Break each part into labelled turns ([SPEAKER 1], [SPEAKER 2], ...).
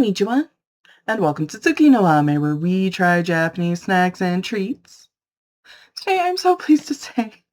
[SPEAKER 1] Konnichiwa, and welcome to Tsuki no Ame, where we try Japanese snacks and treats. Today, I'm so pleased to say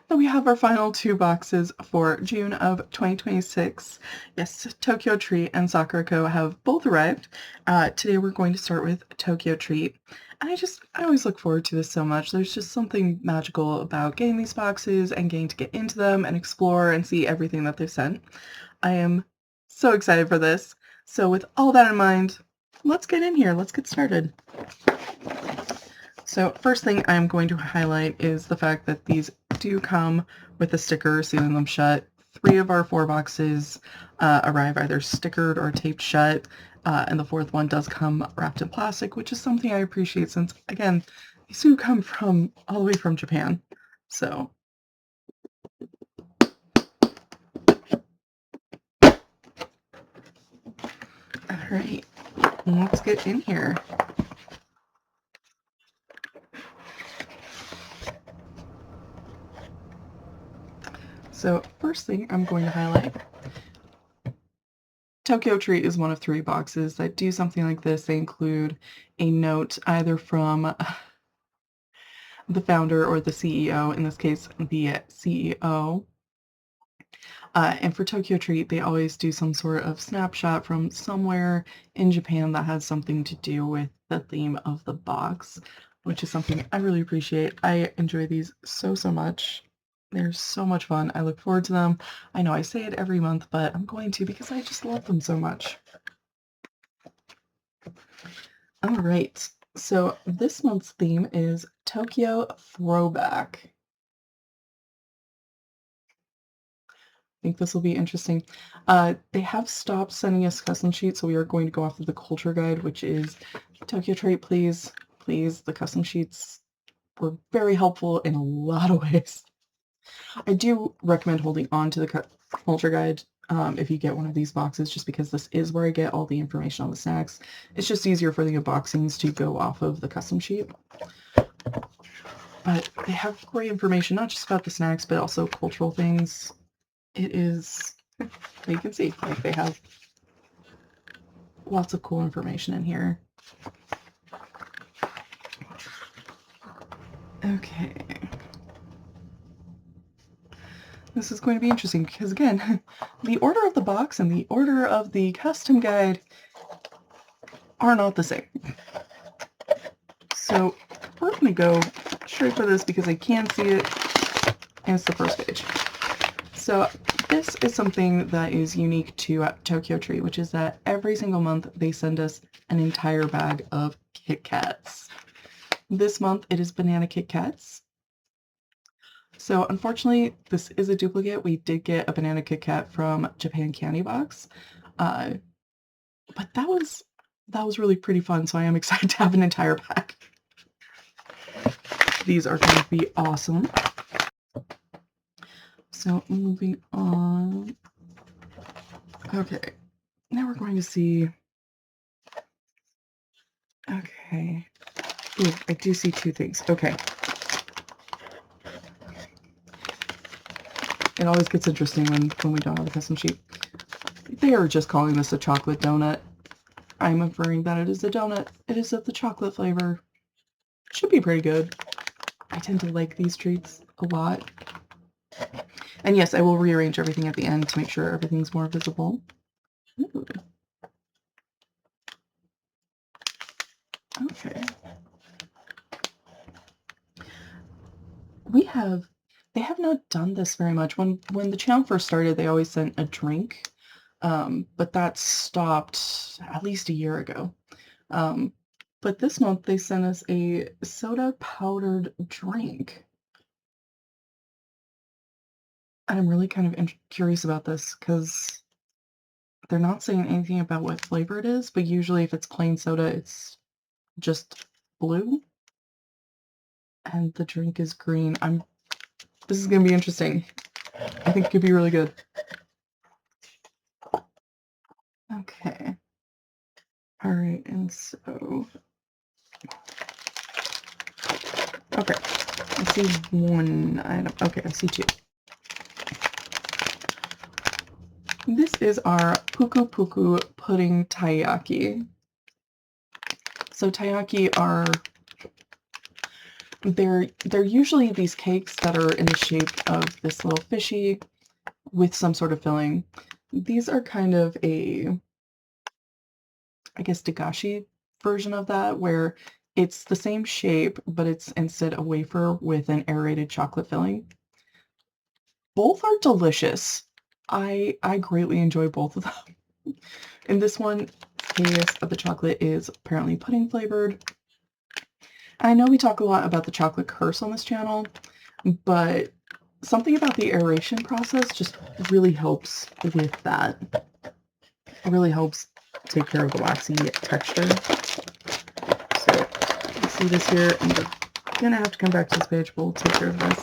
[SPEAKER 1] that we have our final 2 boxes for June of 2026. Yes, TokyoTreat and Sakurako have both arrived. Today, we're going to start with TokyoTreat. And I always look forward to this so much. There's just something magical about getting these boxes and getting to get into them and explore and see everything that they've sent. I am so excited for this. So with all that in mind, let's get in here. Let's get started. So first thing I'm going to highlight is the fact that these do come with a sticker sealing them shut. 3 of our 4 boxes arrive either stickered or taped shut, and the 4th one does come wrapped in plastic, which is something I appreciate since, again, these do come from all the way from Japan. So all right, let's get in here. So first thing I'm going to highlight, TokyoTreat is one of 3 boxes that do something like this. They include a note either from the founder or the CEO, in this case, the CEO. And for TokyoTreat, they always do some sort of snapshot from somewhere in Japan that has something to do with the theme of the box, which is something I really appreciate. I enjoy these so much. They're so much fun. I look forward to them. I know I say it every month, but I'm going to because I just love them so much. All right, so this month's theme is Tokyo Throwback. I think this will be interesting. They have stopped sending us custom sheets, so we are going to go off of the culture guide, which is TokyoTreat, please. The custom sheets were very helpful in a lot of ways. I do recommend holding on to the culture guide if you get one of these boxes, just because this is where I get all the information on the snacks. It's just easier for the unboxings to go off of the custom sheet. But they have great information, not just about the snacks, but also cultural things. It is, you can see, like they have lots of cool information in here. Okay. This is going to be interesting because, again, the order of the box and the order of the custom guide are not the same. So we're going to go straight for this because I can see it, and it's the first page. So this is something that is unique to TokyoTreat, which is that every single month they send us an entire bag of Kit Kats. This month it is banana Kit Kats. So unfortunately, this is a duplicate. We did get a banana Kit Kat from Japan Candy Box, but that was really pretty fun. So I am excited to have an entire pack. These are going to be awesome. So moving on. Okay, now we're going to see. Okay. Ooh, I do see 2 things. Okay. It always gets interesting when we don't have a custom sheet. They are just calling this a chocolate donut. I'm inferring that it is a donut. It is of the chocolate flavor. Should be pretty good. I tend to like these treats a lot. And yes, I will rearrange everything at the end to make sure everything's more visible. Ooh. Okay. They have not done this very much. When the channel first started, they always sent a drink, but that stopped at least a year ago. But this month they sent us a soda powdered drink. And I'm really kind of curious about this because they're not saying anything about what flavor it is, but usually if it's plain soda, it's just blue. And the drink is green. This is going to be interesting. I think it could be really good. Okay. All right, and so... Okay, I see 1 item. Okay, I see 2. This is our Puku Puku pudding taiyaki. So taiyaki are, they're usually these cakes that are in the shape of this little fishy with some sort of filling. These are kind of a, I guess, dagashi version of that, where it's the same shape, but it's instead a wafer with an aerated chocolate filling. Both are delicious. I greatly enjoy both of them. In this one case, the chocolate is apparently pudding flavored. I know we talk a lot about the chocolate curse on this channel, but something about the aeration process just really helps with that. It really helps take care of the waxy texture. So you see this here, and we're gonna have to come back to this page, but we'll take care of this.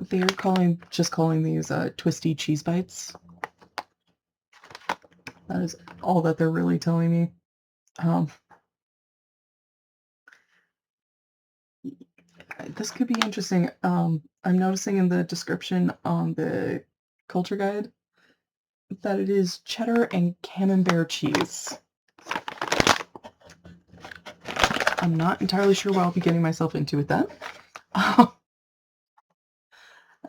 [SPEAKER 1] They're just calling these twisty cheese bites. That is all that they're really telling me. This could be interesting. I'm noticing in the description on the culture guide that it is cheddar and camembert cheese. I'm not entirely sure what I'll be getting myself into with that. And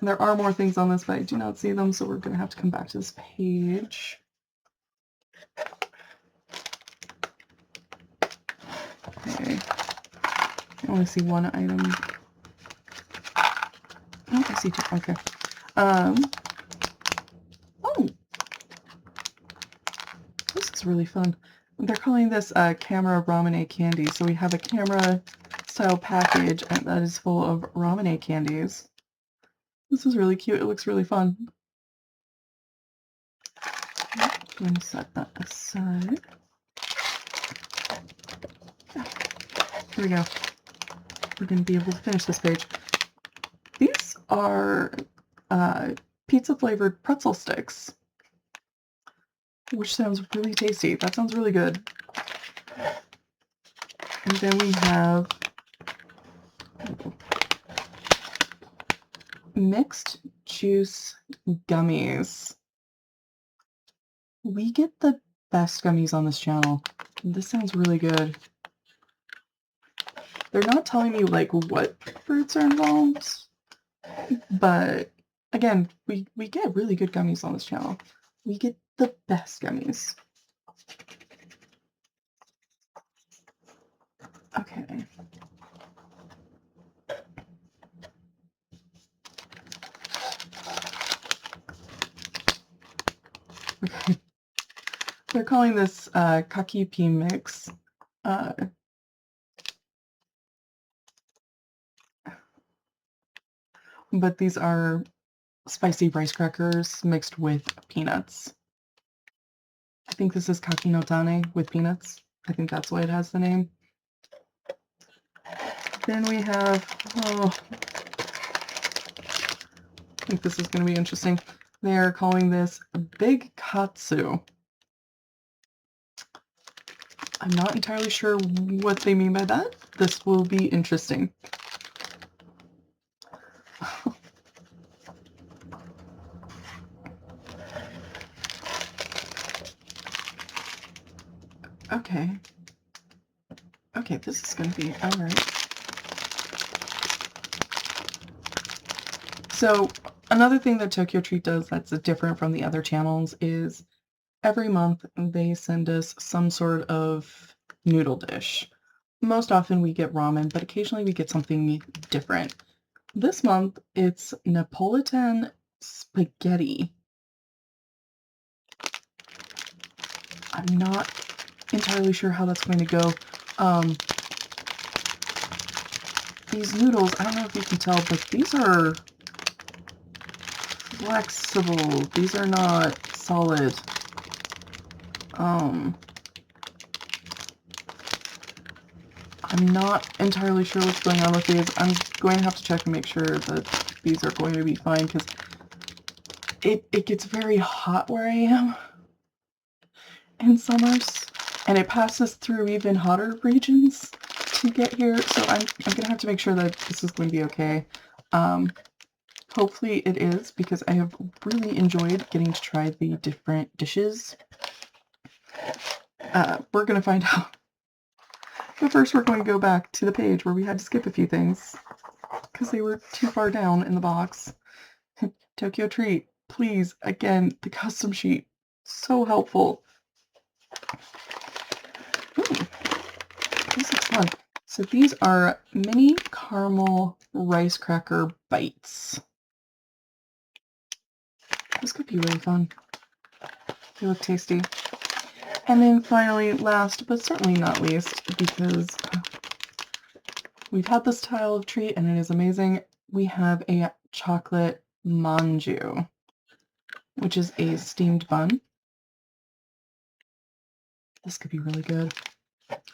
[SPEAKER 1] there are more things on this, but I do not see them, so we're going to have to come back to this page. Okay. I only see one item. Oh, I see two. Okay. Oh! This is really fun. They're calling this camera ramune candy. So we have a camera style package and that is full of ramune candies. This is really cute. It looks really fun. I'm going to set that aside. Here we go. We're going to be able to finish this page. These are pizza flavored pretzel sticks, which sounds really tasty. That sounds really good. And then we have mixed juice gummies. We get the best gummies on this channel. This sounds really good. They're not telling me like what fruits are involved, but again, we get really good gummies on this channel. We get the best gummies. Okay. Okay. They're calling this kakipi mix. But these are spicy rice crackers mixed with peanuts. I think this is kaki no tane with peanuts. I think that's why it has the name. Then we have, oh, I think this is going to be interesting. They are calling this Big Katsu. I'm not entirely sure what they mean by that. This will be interesting. Okay. Okay, this is going to be all right. So another thing that TokyoTreat does that's different from the other channels is every month they send us some sort of noodle dish. Most often we get ramen, but occasionally we get something different. This month it's Napolitan spaghetti. I'm not entirely sure how that's going to go. These noodles, I don't know if you can tell, but these are flexible. These are not solid. I'm not entirely sure what's going on with these. I'm going to have to check and make sure that these are going to be fine because it gets very hot where I am in summers, and it passes through even hotter regions to get here, so I'm going to have to make sure that this is going to be okay. hopefully it is, because I have really enjoyed getting to try the different dishes. We're going to find out. But first we're going to go back to the page where we had to skip a few things because they were too far down in the box. TokyoTreat, please, again, the custom sheet, so helpful. Ooh, this looks fun. So these are mini caramel rice cracker bites. This could be really fun. They look tasty. And then finally, last but certainly not least, because we've had this style of treat and it is amazing, we have a chocolate manju, which is a steamed bun. This could be really good.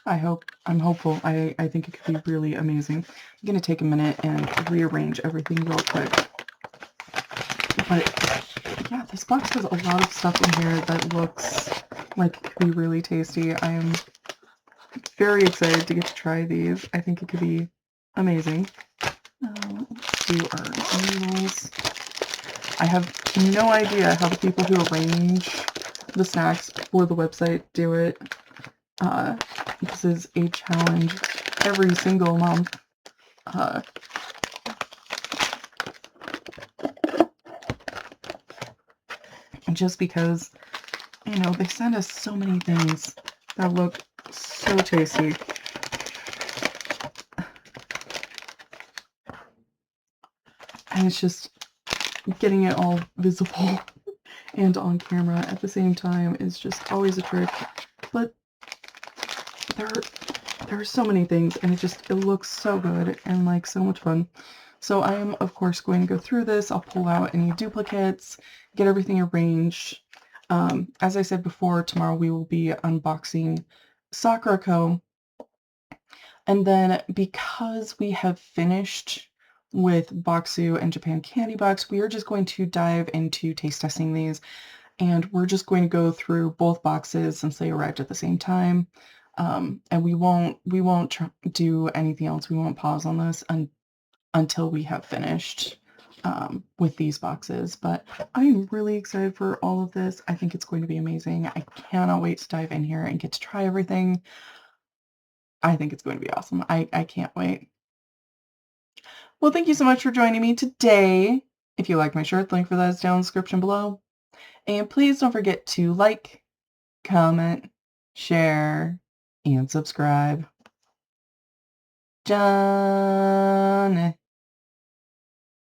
[SPEAKER 1] I'm hopeful. I think it could be really amazing. I'm going to take a minute and rearrange everything real quick. But yeah, this box has a lot of stuff in here that looks like it could be really tasty. I am very excited to get to try these. I think it could be amazing. Let's do our noodles. I have no idea how the people who arrange the snacks for the website do it. This is a challenge every single month. Just because, you know, they send us so many things that look so tasty. And it's just getting it all visible and on camera at the same time is just always a trick. But there are so many things, and it looks so good and like so much fun. So I am of course going to go through this. I'll pull out any duplicates, get everything arranged. As I said before, tomorrow we will be unboxing Sakura Co. And then because we have finished with Boxu and Japan Candy Box, we are just going to dive into taste testing these, and we're just going to go through both boxes since they arrived at the same time. And we won't do anything else. We won't pause on this until we have finished with these boxes. But I'm really excited for all of this. I think it's going to be amazing. I cannot wait to dive in here and get to try everything. I think it's going to be awesome. I can't wait. Well, thank you so much for joining me today. If you like my shirt, the link for that is down in the description below. And please don't forget to like, comment, share, and subscribe. John.